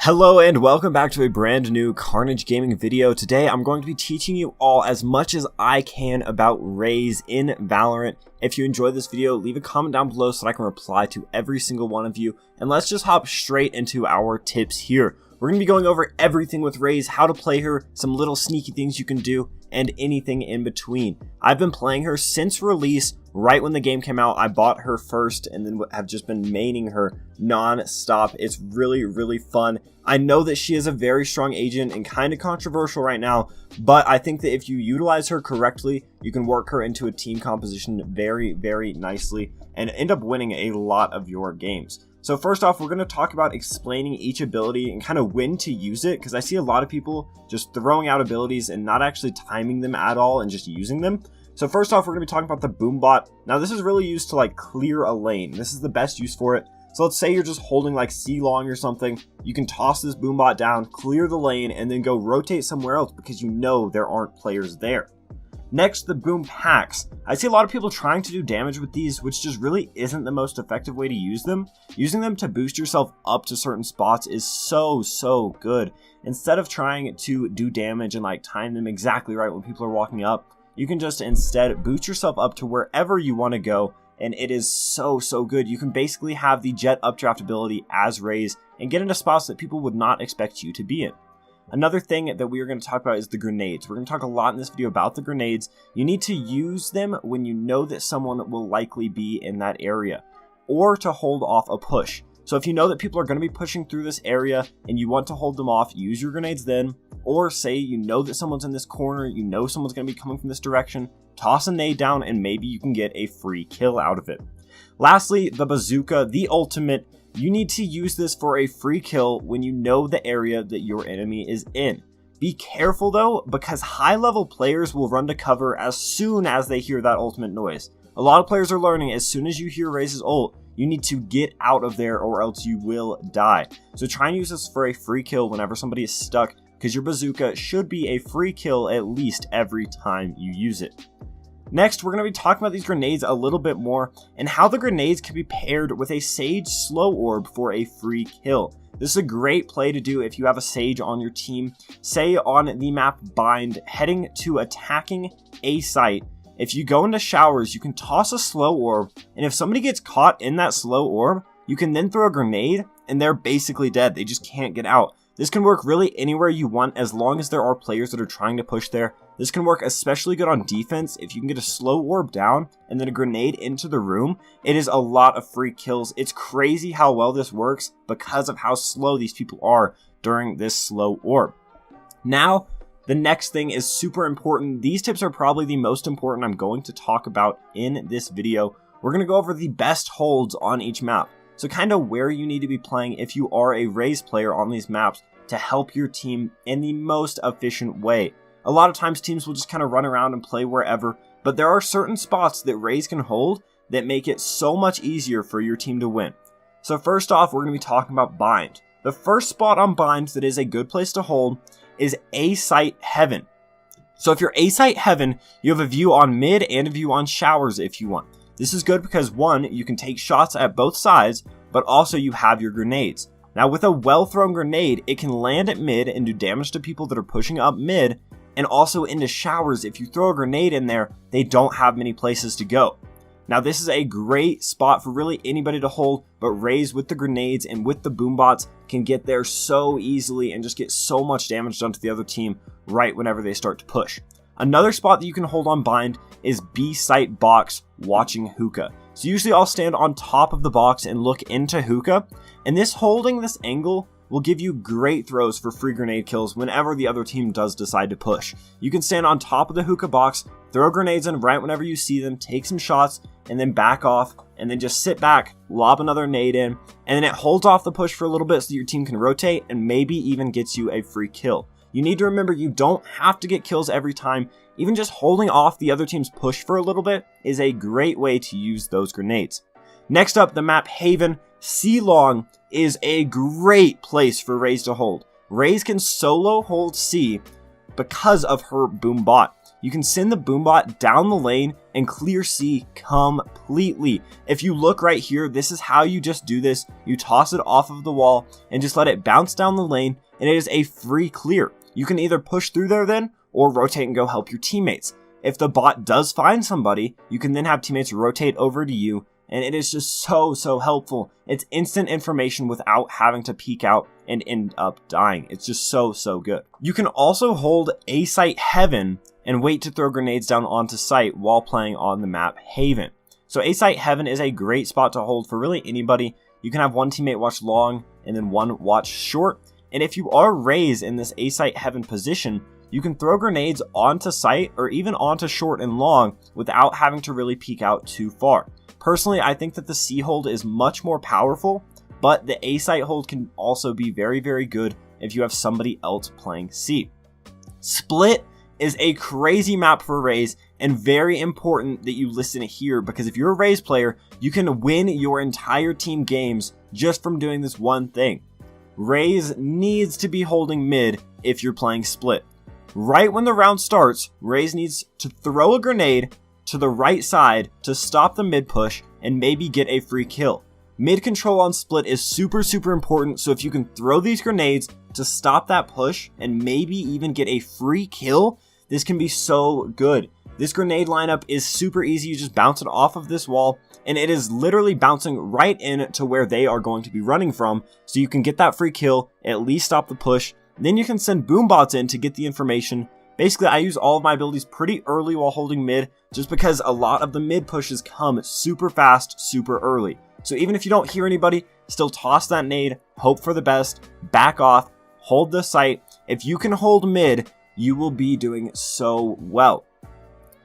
Hello and welcome back to a brand new Carnage gaming video. Today I'm going to be teaching you all as much as I can about Raze in Valorant. If you enjoyed this video, leave a comment down below so that I can reply to every single one of you. And let's just hop straight into our tips here. We're going to be going over everything with Raze, how to play her, some little sneaky things you can do, and anything in between. I've been playing her since release. Right when the game came out, I bought her first and then have just been maining her non-stop. It's really fun. I know that she is a very strong agent and kind of controversial right now, but I think that if you utilize her correctly, you can work her into a team composition very nicely and end up winning a lot of your games. So first off, we're going to talk about explaining each ability and kind of when to use it, because I see a lot of people just throwing out abilities and not actually timing them at all and just using them. So first off, we're going to be talking about the boom bot. Now this is really used to like clear a lane. This is the best use for it. So let's say you're just holding like C long or something. You can toss this boom bot down, clear the lane, and then go rotate somewhere else because you know there aren't players there. Next, the boom packs. I see a lot of people trying to do damage with these, which just really isn't the most effective way to use them. Using them to boost yourself up to certain spots is so good. Instead of trying to do damage and like time them exactly right when people are walking up, you can just instead boost yourself up to wherever you want to go, and it is so good. You can basically have the jet updraft ability as Raze and get into spots that people would not expect you to be in. Another thing that we are going to talk about is the grenades. We're going to talk a lot in this video about the grenades. You need to use them when you know that someone will likely be in that area, or to hold off a push. So if you know that people are going to be pushing through this area and you want to hold them off, use your grenades then. Or say you know that someone's in this corner, you know someone's going to be coming from this direction, toss a nade down and maybe you can get a free kill out of it. Lastly, the bazooka, the ultimate. You need to use this for a free kill when you know the area that your enemy is in. Be careful though, because high level players will run to cover as soon as they hear that ultimate noise. A lot of players are learning as soon as you hear Raze's ult, you need to get out of there or else you will die. So try and use this for a free kill whenever somebody is stuck, because your bazooka should be a free kill at least every time you use it. Next, we're going to be talking about these grenades a little bit more and how the grenades can be paired with a Sage slow orb for a free kill. This is a great play to do if you have a Sage on your team. Say on the map Bind, heading to attacking a site. If you go into showers, you can toss a slow orb, and if somebody gets caught in that slow orb, you can then throw a grenade and they're basically dead. They just can't get out. This can work really anywhere you want as long as there are players that are trying to push there. This can work especially good on defense. If you can get a slow orb down and then a grenade into the room, it is a lot of free kills. It's crazy how well this works because of how slow these people are during this slow orb. Now, the next thing is super important. These tips are probably the most important I'm going to talk about in this video. We're going to go over the best holds on each map. So kind of where you need to be playing if you are a Raze player on these maps to help your team in the most efficient way. A lot of times teams will just kind of run around and play wherever, but there are certain spots that Raze can hold that make it so much easier for your team to win. So first off, we're going to be talking about Bind. The first spot on Bind that is a good place to hold is A Site Heaven. So if you're A Site Heaven, you have a view on mid and a view on showers if you want. This is good because one, you can take shots at both sides, but also you have your grenades. Now with a well-thrown grenade, it can land at mid and do damage to people that are pushing up mid, and also into showers. If you throw a grenade in there, they don't have many places to go. Now this is a great spot for really anybody to hold, but Raze with the grenades and with the boom bots can get there so easily and just get so much damage done to the other team right whenever they start to push. Another spot that you can hold on Bind is B site box watching hookah. So usually I'll stand on top of the box and look into hookah, and holding this angle will give you great throws for free grenade kills whenever the other team does decide to push. You can stand on top of the hookah box, throw grenades in right whenever you see them, take some shots, and then back off, and then just sit back, lob another nade in, and then it holds off the push for a little bit so that your team can rotate and maybe even gets you a free kill. You need to remember you don't have to get kills every time. Even just holding off the other team's push for a little bit is a great way to use those grenades. Next up, the map Haven. C long is a great place for Raze to hold. Raze can solo hold C because of her boom bot. you can send the boombot down the lane and clear C completely. If you look right here, this is how you just do this. You toss it off of the wall and just let it bounce down the lane, and it is a free clear. You can either push through there then, or rotate and go help your teammates. If the bot does find somebody, you can then have teammates rotate over to you, and it is just so helpful. It's instant information without having to peek out and end up dying. It's just so good. You can also hold A site Heaven and wait to throw grenades down onto site while playing on the map Haven. So A site Heaven is a great spot to hold for really anybody. You can have one teammate watch long and then one watch short. And if you are Raze in this A site Heaven position, you can throw grenades onto site or even onto short and long without having to really peek out too far. Personally, I think that the C hold is much more powerful, but the A site hold can also be very good if you have somebody else playing C. Split is a crazy map for Raze, and very important that you listen here, because if you're a Raze player, you can win your entire team games just from doing this one thing. Raze needs to be holding mid if you're playing Split. Right when the round starts, Raze needs to throw a grenade to the right side to stop the mid push and maybe get a free kill. Mid control on Split is super important, so if you can throw these grenades to stop that push and maybe even get a free kill, this can be so good. This grenade lineup is super easy. You just bounce it off of this wall, and it is literally bouncing right in to where they are going to be running from, so you can get that free kill, at least stop the push. Then you can send boombots in to get the information. Basically, I use all of my abilities pretty early while holding mid, just because a lot of the mid pushes come super fast, super early. So even if you don't hear anybody, still toss that nade, hope for the best, back off, hold the site. If you can hold mid, you will be doing so well.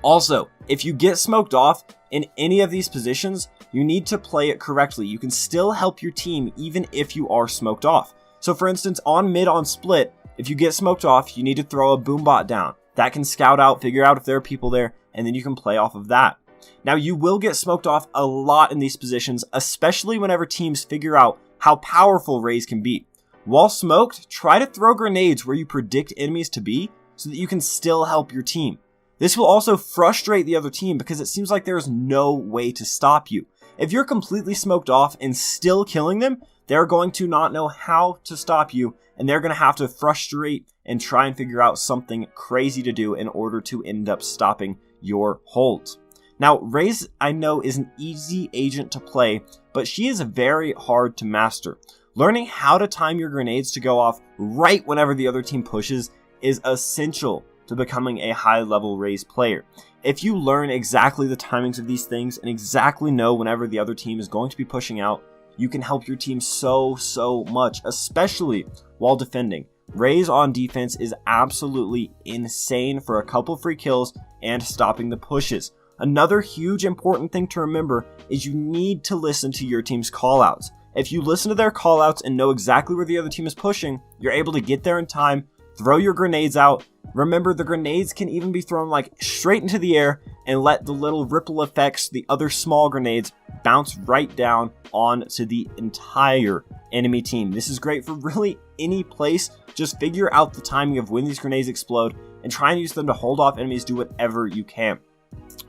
Also, if you get smoked off in any of these positions, you need to play it correctly. You can still help your team even if you are smoked off. So for instance, on mid on Split, if you get smoked off, you need to throw a boombot down. That can scout out, figure out if there are people there, and then you can play off of that. Now, you will get smoked off a lot in these positions, especially whenever teams figure out how powerful Raze can be. While smoked, try to throw grenades where you predict enemies to be so that you can still help your team. This will also frustrate the other team because it seems like there's no way to stop you. If you're completely smoked off and still killing them, they're going to not know how to stop you, and they're going to have to frustrate and try and figure out something crazy to do in order to end up stopping your holds. Now, Raze, I know, is an easy agent to play, but she is very hard to master. Learning how to time your grenades to go off right whenever the other team pushes is essential to becoming a high-level Raze player. If you learn exactly the timings of these things and exactly know whenever the other team is going to be pushing out, you can help your team so much, especially while defending. Raze on defense is absolutely insane for a couple free kills and stopping the pushes. Another huge important thing to remember is you need to listen to your team's callouts. If you listen to their callouts and know exactly where the other team is pushing, you're able to get there in time, throw your grenades out. Remember, the grenades can even be thrown like straight into the air and let the little ripple effects, the other small grenades, bounce right down onto the entire enemy team. This is great for really any place. Just figure out the timing of when these grenades explode and try and use them to hold off enemies. Do whatever you can.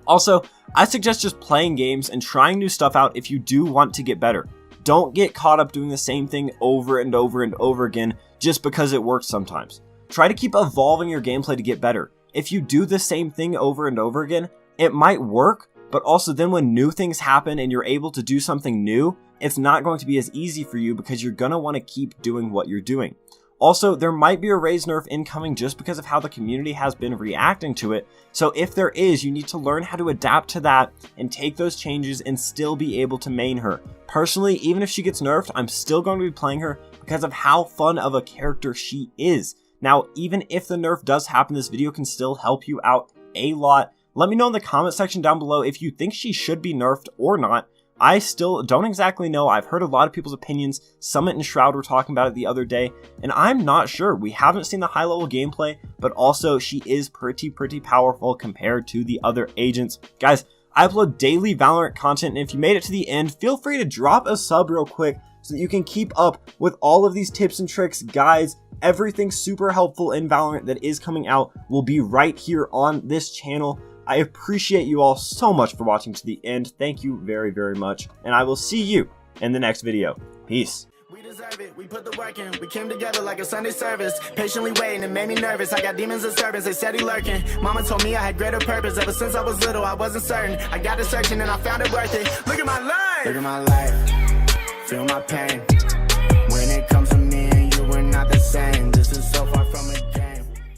Also, I suggest just playing games and trying new stuff out if you do want to get better. Don't get caught up doing the same thing over and over again just because it works sometimes. Try to keep evolving your gameplay to get better. If you do the same thing over and over again, it might work, but also then when new things happen and you're able to do something new, it's not going to be as easy for you because you're going to want to keep doing what you're doing. Also, there might be a Raze nerf incoming just because of how the community has been reacting to it, so if there is, you need to learn how to adapt to that and take those changes and still be able to main her. Personally, even if she gets nerfed, I'm still going to be playing her because of how fun of a character she is. Now, even if the nerf does happen, this video can still help you out a lot. Let me know in the comment section down below if you think she should be nerfed or not. I still don't exactly know. I've heard a lot of people's opinions. Summit and Shroud were talking about it the other day, and I'm not sure. We haven't seen the high-level gameplay, but also she is pretty powerful compared to the other agents. Guys, I upload daily Valorant content, and if you made it to the end, feel free to drop a sub real quick so that you can keep up with all of these tips and tricks, guides, Everything super helpful in Valorant that is coming out will be right here on this channel. I appreciate you all so much for watching to the end. Thank you very, very much. And I will see you in the next video. Peace. We deserve it, we put the work in. We came together like a Sunday service. Patiently waiting, it made me nervous. I got demons and servants, they steady lurking. Mama told me I had greater purpose. Ever since I was little, I wasn't certain. I got to searching and I found it worth it. Look at my life. Look at my life. Feel my pain.